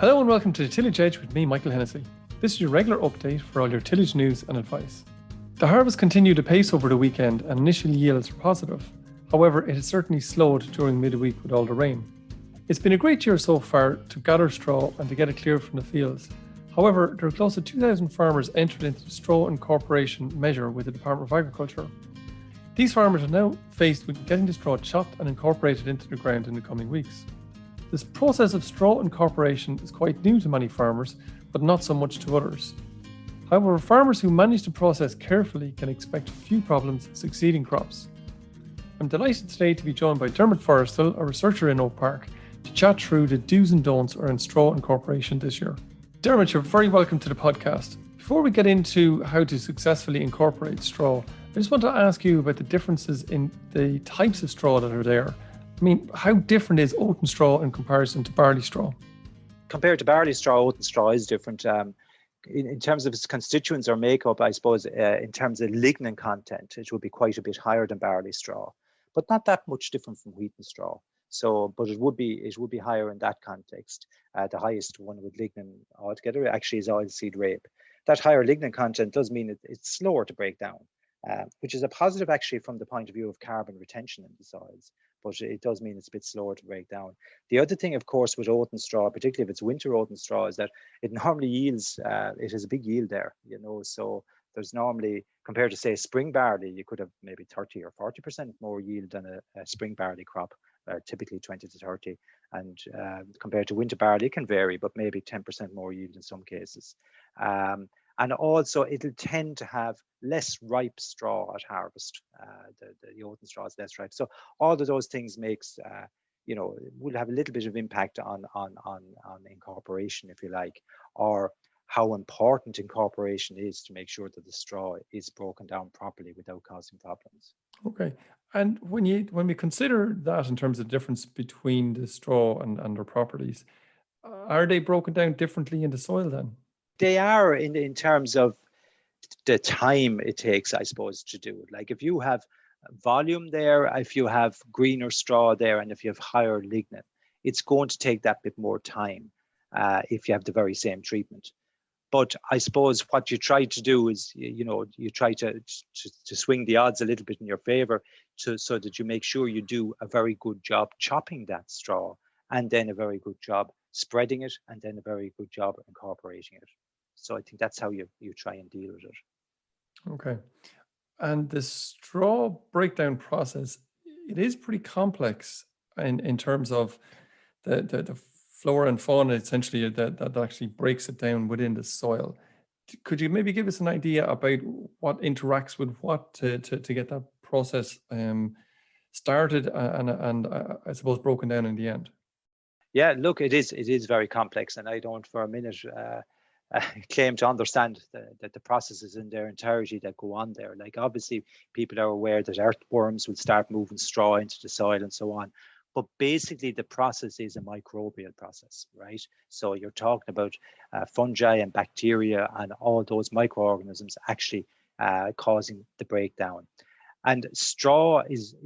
Hello and welcome to the Tillage Edge with me, Michael Hennessy. This is your regular update for all your tillage news and advice. The harvest continued apace over the weekend and initial yields were positive. However, it has certainly slowed during midweek with all the rain. It's been a great year so far to gather straw and to get it clear from the fields. However, there are close to 2,000 farmers entered into the straw incorporation measure with the Department of Agriculture. These farmers are now faced with getting the straw chopped and incorporated into the ground in the coming weeks. This process of straw incorporation is quite new to many farmers, but not so much to others. However, farmers who manage the process carefully can expect few problems in succeeding crops. I'm delighted today to be joined by Dermot Forristal, a researcher in Oak Park, to chat through the do's and don'ts around straw incorporation this year. Dermot, you're very welcome to the podcast. Before we get into how to successfully incorporate straw, I just want to ask you about the differences in the types of straw that are there. I mean, how different is oaten straw in comparison to barley straw? Compared to barley straw, oaten straw is different. In terms of its constituents or makeup, I suppose, in terms of lignin content, it would be quite a bit higher than barley straw, but not that much different from wheaten straw. So, but it would be higher in that context. The highest one with lignin altogether actually is oilseed rape. That higher lignin content does mean it's slower to break down, which is a positive actually from the point of view of carbon retention in the soils. But it does mean it's a bit slower to break down. The other thing, of course, with oaten straw, particularly if it's winter oaten straw, is that it normally yields, it has a big yield there, so there's normally, compared to say spring barley, you could have maybe 30 or 40% more yield than a spring barley crop, typically 20 to 30. And compared to winter barley, it can vary, but maybe 10% more yield in some cases. And also it'll tend to have less ripe straw at harvest. The oaten straw is less ripe. So all of those things makes, will have a little bit of impact on incorporation, if you like, or how important incorporation is to make sure that the straw is broken down properly without causing problems. Okay. And when we consider that in terms of the difference between the straw and their properties, are they broken down differently in the soil then? They are in terms of the time it takes, I suppose, to do it. Like if you have volume there, if you have greener straw there, and if you have higher lignin, it's going to take that bit more time if you have the very same treatment. But I suppose what you try to do is, you try to swing the odds a little bit in your favor so that you make sure you do a very good job chopping that straw, and then a very good job spreading it, and then a very good job incorporating it. So I think that's how you try and deal with it. Okay. And the straw breakdown process, it is pretty complex in terms of the flora and fauna, essentially, that actually breaks it down within the soil. Could you maybe give us an idea about what interacts with what to get that process started and I suppose broken down in the end? Yeah, look, it is very complex, and I don't for a minute claim to understand that the processes in their entirety that go on there. Like obviously people are aware that earthworms will start moving straw into the soil and so on. But basically the process is a microbial process, right? So you're talking about fungi and bacteria and all those microorganisms actually causing the breakdown. And straw is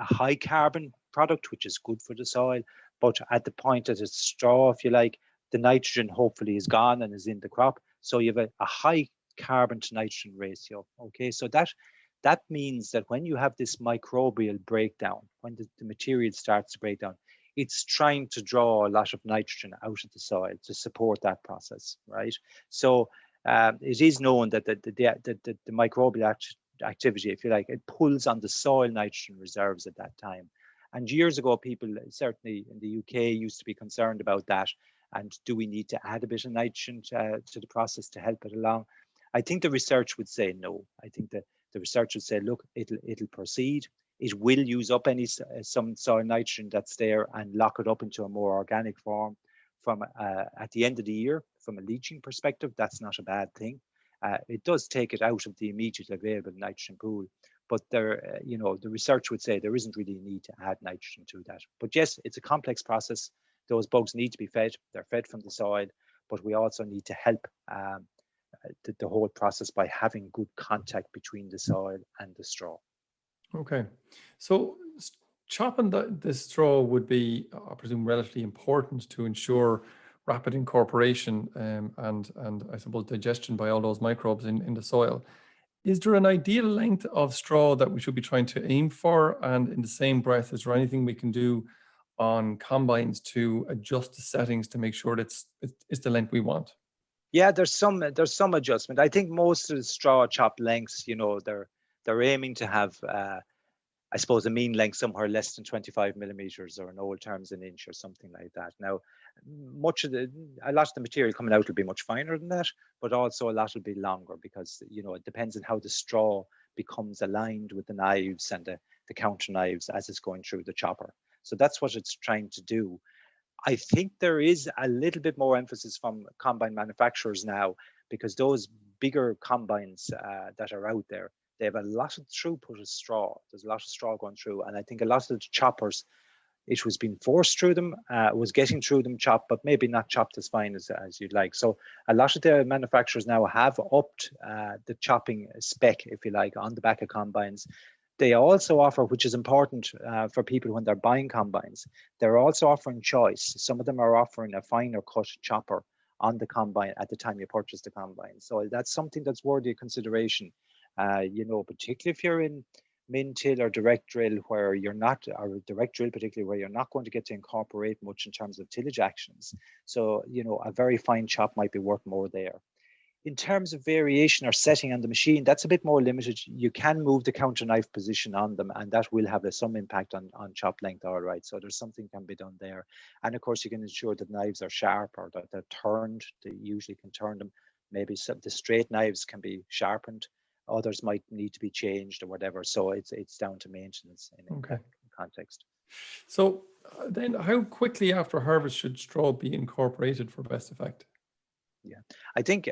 a high carbon product, which is good for the soil. But at the point that it's straw, if you like, the nitrogen hopefully is gone and is in the crop. So you have a high carbon to nitrogen ratio. Okay, so that means that when you have this microbial breakdown, when the material starts to break down, it's trying to draw a lot of nitrogen out of the soil to support that process, right? So it is known that the microbial activity, if you like, it pulls on the soil nitrogen reserves at that time. And years ago, people, certainly in the UK, used to be concerned about that. And do we need to add a bit of nitrogen to the process to help it along? I think the research would say no. I think that the research would say, look, it'll proceed. It will use up some soil nitrogen that's there and lock it up into a more organic form. From at the end of the year, from a leaching perspective, that's not a bad thing. It does take it out of the immediate available nitrogen pool. But there, the research would say there isn't really a need to add nitrogen to that. But yes, it's a complex process. Those bugs need to be fed. They're fed from the soil, but we also need to help the whole process by having good contact between the soil and the straw. Okay. So chopping the straw would be, I presume, relatively important to ensure rapid incorporation and I suppose digestion by all those microbes in the soil. Is there an ideal length of straw that we should be trying to aim for? And in the same breath, is there anything we can do on combines to adjust the settings to make sure that it's the length we want? Yeah, there's some adjustment. I think most of the straw chop lengths, they're aiming to have I suppose a mean length somewhere less than 25 millimeters, or in old terms an inch or something like that. Now, a lot of the material coming out will be much finer than that, but also a lot will be longer because it depends on how the straw becomes aligned with the knives and the counter knives as it's going through the chopper. So that's what it's trying to do. I think there is a little bit more emphasis from combine manufacturers now, because those bigger combines that are out there, they have a lot of throughput of straw. There's a lot of straw going through. And I think a lot of the choppers, it was being forced through them, was getting through them chopped, but maybe not chopped as fine as you'd like. So a lot of the manufacturers now have upped the chopping spec, if you like, on the back of combines. They also offer, which is important for people when they're buying combines, they're also offering choice. Some of them are offering a finer cut chopper on the combine at the time you purchase the combine. So that's something that's worthy of consideration. Particularly if you're in min-till or direct drill, where you're not, or direct drill particularly, where you're not going to get to incorporate much in terms of tillage actions. So, a very fine chop might be worth more there. In terms of variation or setting on the machine, that's a bit more limited. You can move the counter knife position on them, and that will have some impact on chop length, all right. So there's something can be done there. And of course, you can ensure that knives are sharp, or that they're turned. They usually can turn them. Maybe the straight knives can be sharpened. Others might need to be changed or whatever. So it's down to maintenance in that context. So then how quickly after harvest should straw be incorporated for best effect? Yeah, I think,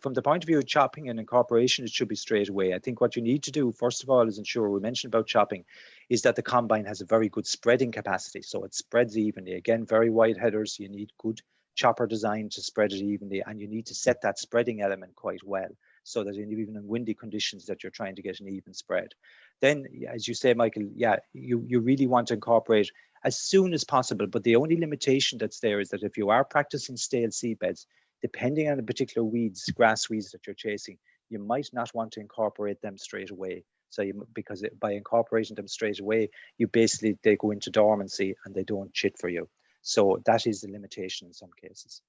from the point of view of chopping and incorporation, it should be straight away. I think what you need to do, first of all, is ensure, we mentioned about chopping, is that the combine has a very good spreading capacity. So it spreads evenly. Again, very wide headers. You need good chopper design to spread it evenly. And you need to set that spreading element quite well, so that even in windy conditions that you're trying to get an even spread. Then, as you say, Michael, yeah, you really want to incorporate as soon as possible. But the only limitation that's there is that if you are practicing stale seed beds, depending on the particular grass weeds that you're chasing, you might not want to incorporate them straight away. So because by incorporating them straight away, they go into dormancy and they don't chit for you. So that is the limitation in some cases.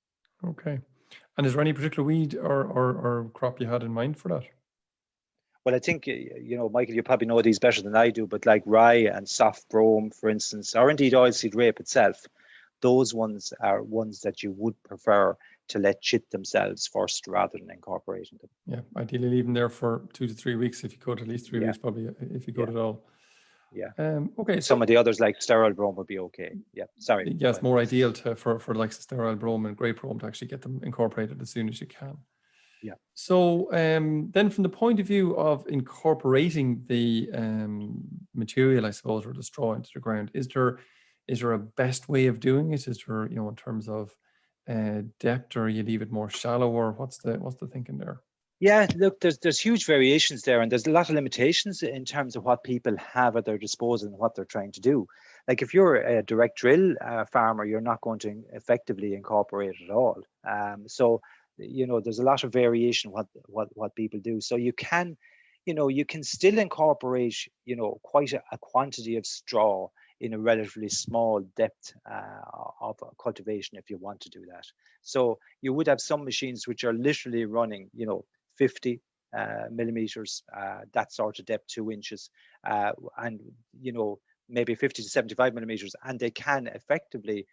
Okay. And is there any particular weed or crop you had in mind for that? Well, I think, Michael, you probably know these better than I do, but like rye and soft brome, for instance, or indeed oilseed rape itself, those ones are ones that you would prefer to let chit themselves first rather than incorporating them. Yeah, ideally leave them there for 2 to 3 weeks. If you could, at least 3 weeks, probably, if you could at all. Yeah. Okay. Some of the others, like sterile brome, would be okay. Yeah. Sorry. Yeah, it's more ideal for like sterile brome and grey brome to actually get them incorporated as soon as you can. Yeah. So then from the point of view of incorporating the material, I suppose, or the straw into the ground, is there a best way of doing it? Is there, in terms of depth, or you leave it more shallow, or what's the thinking there? Yeah, look, there's huge variations there, and there's a lot of limitations in terms of what people have at their disposal and what they're trying to do. Like if you're a direct drill farmer, you're not going to effectively incorporate it at all. So there's a lot of variation what people do. So you can still incorporate quite a quantity of straw in a relatively small depth of cultivation if you want to do that. So you would have some machines which are literally running 50 millimeters, that sort of depth, 2 inches, and maybe 50 to 75 millimeters, and they can effectively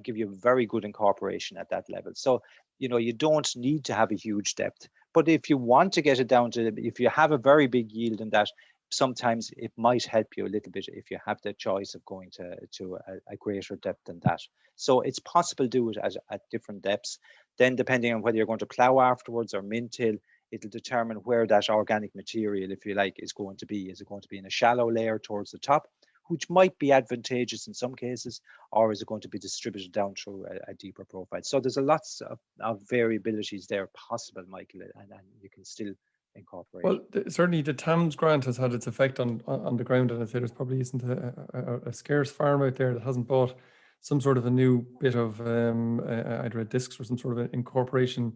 give you very good incorporation at that level. So you don't need to have a huge depth, but if you want to get it down to, if you have a very big yield in that, sometimes it might help you a little bit if you have the choice of going to a greater depth than that. So it's possible to do it at different depths. Then depending on whether you're going to plow afterwards or min-till, it'll determine where that organic material, if you like, is going to be. Is it going to be in a shallow layer towards the top, which might be advantageous in some cases, or is it going to be distributed down through a deeper profile? So there's lots of variabilities there possible, Michael, and you can still incorporate. Well, certainly the TAMS grant has had its effect on the ground, and I say there's probably isn't a scarce farm out there that hasn't bought some sort of a new bit of either a discs or some sort of an incorporation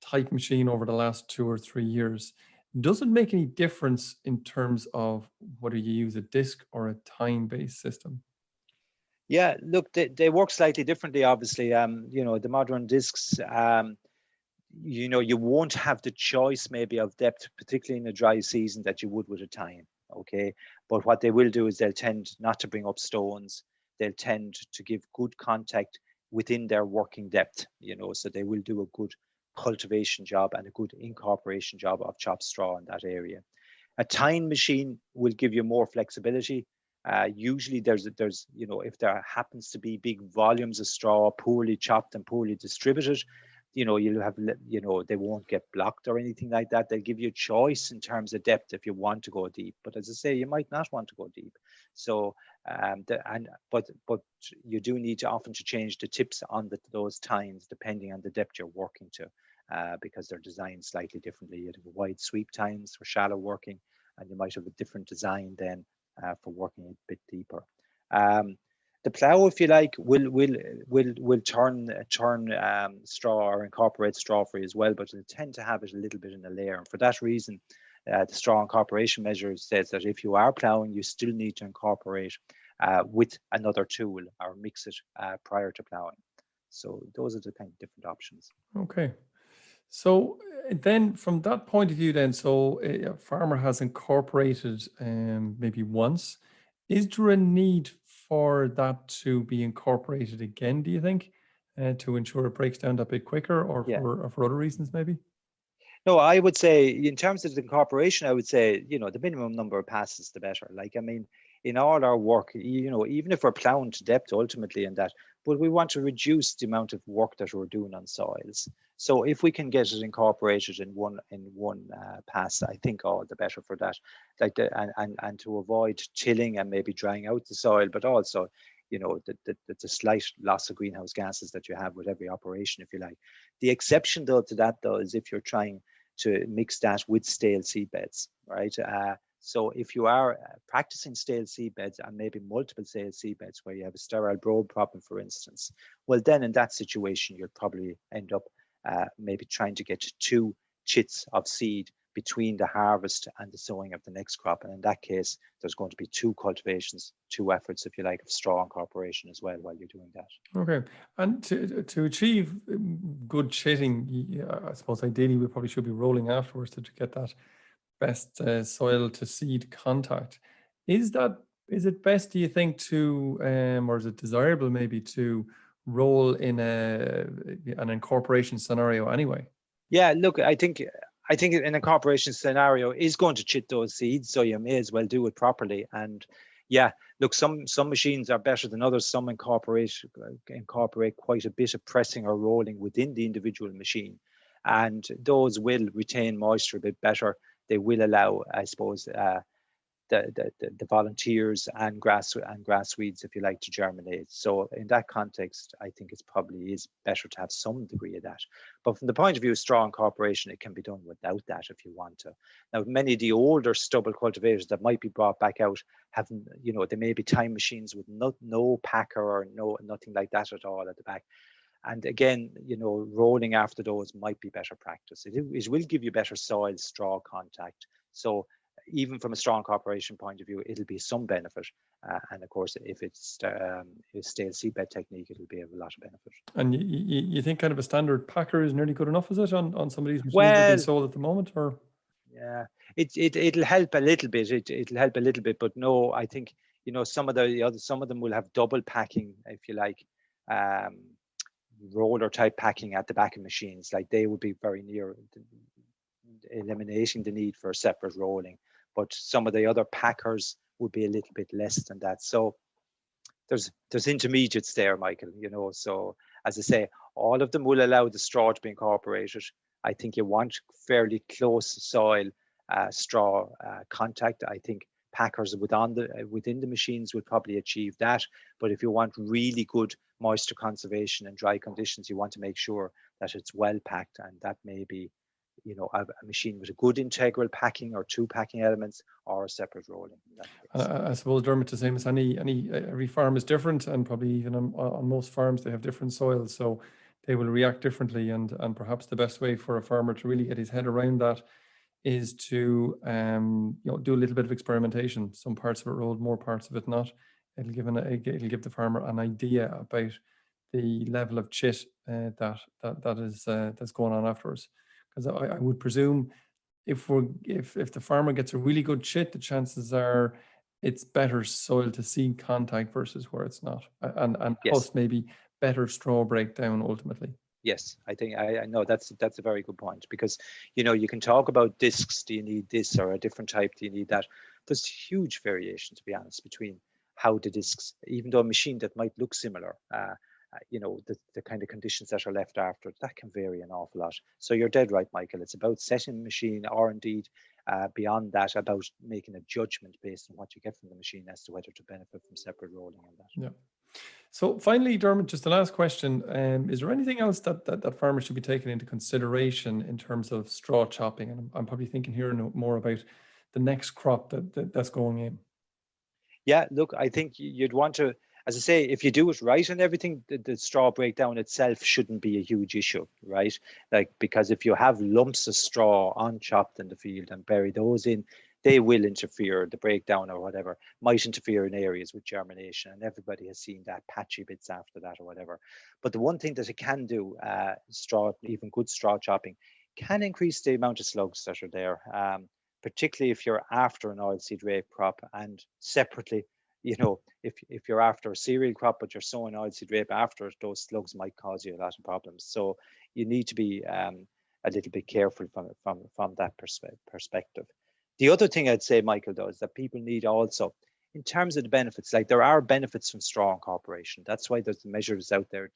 type machine over the last 2 or 3 years. Does it make any difference in terms of whether you use a disc or a time-based system? Yeah, look, they work slightly differently, obviously. The modern discs, you won't have the choice maybe of depth, particularly in a dry season, that you would with a time. Okay. But what they will do is they'll tend not to bring up stones. They'll tend to give good contact within their working depth, so they will do a good cultivation job and a good incorporation job of chopped straw in that area. A tine machine will give you more flexibility. Usually there's, if there happens to be big volumes of straw poorly chopped and poorly distributed, you'll have, they won't get blocked or anything like that. They'll give you a choice in terms of depth if you want to go deep. But as I say, you might not want to go deep. So, but you do need to often to change the tips on those tines depending on the depth you're working to, because they're designed slightly differently. You have wide sweep tines for shallow working, and you might have a different design then for working a bit deeper. The plow, if you like, will turn straw or incorporate straw for you as well, but it'll tend to have it a little bit in a layer. And for that reason, the straw incorporation measure says that if you are plowing, you still need to incorporate with another tool or mix it prior to plowing. So those are the kind of different options. Okay. So then from that point of view then, so a farmer has incorporated maybe once. Is there a need for that to be incorporated again, do you think, to ensure it breaks down that bit quicker, or Yeah. for other reasons maybe? No, I would say in terms of the incorporation, I would say, the minimum number of passes, the better. Like, I mean, in all our work, even if we're plowing to depth ultimately in that, but we want to reduce the amount of work that we're doing on soils. So if we can get it incorporated in one pass, I think all the better for that. Like and to avoid tilling and maybe drying out the soil, but also, the slight loss of greenhouse gases that you have with every operation, if you like. The exception though to that though is if you're trying to mix that with stale seed beds, right? So if you are practicing stale seed beds and maybe multiple stale seed beds where you have a sterile broad problem, for instance, well, then in that situation, you'll probably end up maybe trying to get 2 chits of seed between the harvest and the sowing of the next crop. And in that case, there's going to be 2 cultivations, 2 efforts, if you like, of straw incorporation as well while you're doing that. Okay. And to achieve good chitting, I suppose ideally we probably should be rolling afterwards to get that best soil to seed contact. Is it best, do you think, to or is it desirable maybe to roll in an incorporation scenario anyway? Yeah, look, I think an incorporation scenario is going to chit those seeds, so you may as well do it properly. And yeah, look, some machines are better than others. Some incorporate quite a bit of pressing or rolling within the individual machine, and those will retain moisture a bit better. They will allow, I suppose, the volunteers and grass weeds, if you like, to germinate. So in that context, I think it probably is better to have some degree of that. But from the point of view of straw incorporation, it can be done without that if you want to. Now, many of the older stubble cultivators that might be brought back out have, they may be time machines with no packer or nothing like that at all at the back. And again, rolling after those might be better practice. It will give you better soil straw contact. So even from a straw incorporation point of view, it'll be some benefit. And of course, if it's a stale seedbed technique, it'll be of a lot of benefit. And you think kind of a standard packer is nearly good enough, is it, on some of these machines that are Well, being sold at the moment, or? Yeah, it'll help a little bit. It'll help a little bit, but no, I think some of them will have double packing, if you like, roller type packing at the back of machines. Like they would be very near eliminating the need for separate rolling, but some of the other packers would be a little bit less than that. So there's intermediates there, Michael. So as I say, all of them will allow the straw to be incorporated. I think you want fairly close soil straw contact. I think packers within the machines would probably achieve that. But if you want really good moisture conservation and dry conditions, you want to make sure that it's well packed, and that may be a machine with a good integral packing or 2 packing elements, or a separate rolling. In that case. I suppose, Dermot, the same as every farm is different, and probably even on most farms they have different soils, so they will react differently. And perhaps the best way for a farmer to really get his head around that is to do a little bit of experimentation. Some parts of it rolled, more parts of it not. It'll give the farmer an idea about the level of chit that's going on afterwards. Because I would presume if the farmer gets a really good chit, the chances are it's better soil to seed contact versus where it's not, and Yes. plus maybe better straw breakdown ultimately. Yes, I think I know that's a very good point, because you can talk about discs. Do you need this or a different type? Do you need that? There's huge variation, to be honest, between how the discs, even though a machine that might look similar, the kind of conditions that are left after, that can vary an awful lot. So you're dead right, Michael. It's about setting the machine, or indeed beyond that, about making a judgment based on what you get from the machine as to whether to benefit from separate rolling and that. Yeah. So finally, Dermot, just the last question. Is there anything else that farmers should be taking into consideration in terms of straw chopping? And I'm probably thinking here more about the next crop that's going in. Yeah, look, I think you'd want to, as I say, if you do it right and everything, the straw breakdown itself shouldn't be a huge issue, right? Like, because if you have lumps of straw unchopped in the field and bury those in, they will interfere. The breakdown or whatever might interfere in areas with germination, and everybody has seen that patchy bits after that or whatever. But the one thing that it can do, even good straw chopping, can increase the amount of slugs that are there, particularly if you're after an oilseed rape crop, and separately, if you're after a cereal crop but you're sowing oilseed rape after it, those slugs might cause you a lot of problems. So you need to be a little bit careful from that perspective. The other thing I'd say, Michael, though, is that people need also, in terms of the benefits, like there are benefits from straw incorporation. That's why there's measures out there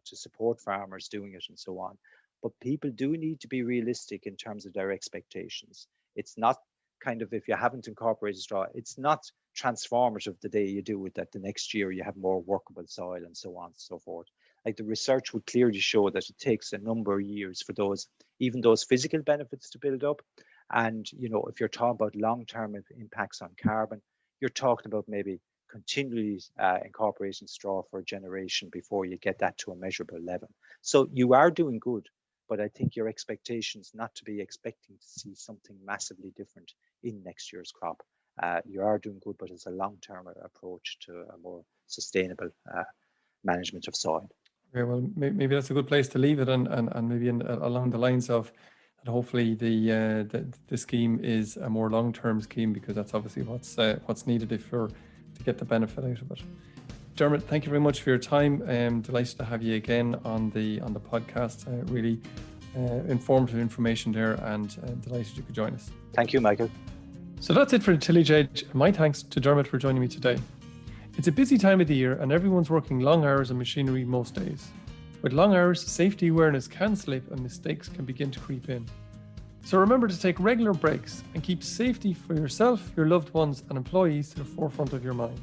to support farmers doing it and so on. But people do need to be realistic in terms of their expectations. It's not kind of, if you haven't incorporated straw, it's not transformative the day you do it, that the next year you have more workable soil and so on and so forth. Like, the research would clearly show that it takes a number of years for those physical benefits to build up. And, if you're talking about long-term impacts on carbon, you're talking about maybe continually incorporating straw for a generation before you get that to a measurable level. So you are doing good, but I think your expectations not to be expecting to see something massively different in next year's crop. You are doing good, but it's a long-term approach to a more sustainable management of soil. Okay, well, maybe that's a good place to leave it, and maybe along the lines of that, hopefully the scheme is a more long-term scheme, because that's obviously what's needed to get the benefit out of it. Dermot, thank you very much for your time. Delighted to have you again on the podcast. Really informative information there, and delighted you could join us. Thank you, Michael. So that's it for the Tillage Edge. My thanks to Dermot for joining me today. It's a busy time of the year, and everyone's working long hours on machinery most days. With long hours, safety awareness can slip and mistakes can begin to creep in. So remember to take regular breaks and keep safety for yourself, your loved ones, and employees to the forefront of your mind.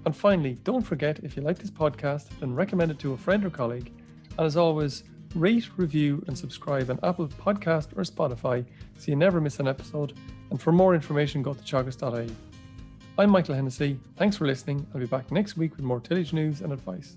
And finally, don't forget, if you like this podcast, then recommend it to a friend or colleague. And as always, rate, review, and subscribe on Apple Podcast or Spotify so you never miss an episode. And for more information, go to teagasc.ie. I'm Michael Hennessy. Thanks for listening. I'll be back next week with more tillage news and advice.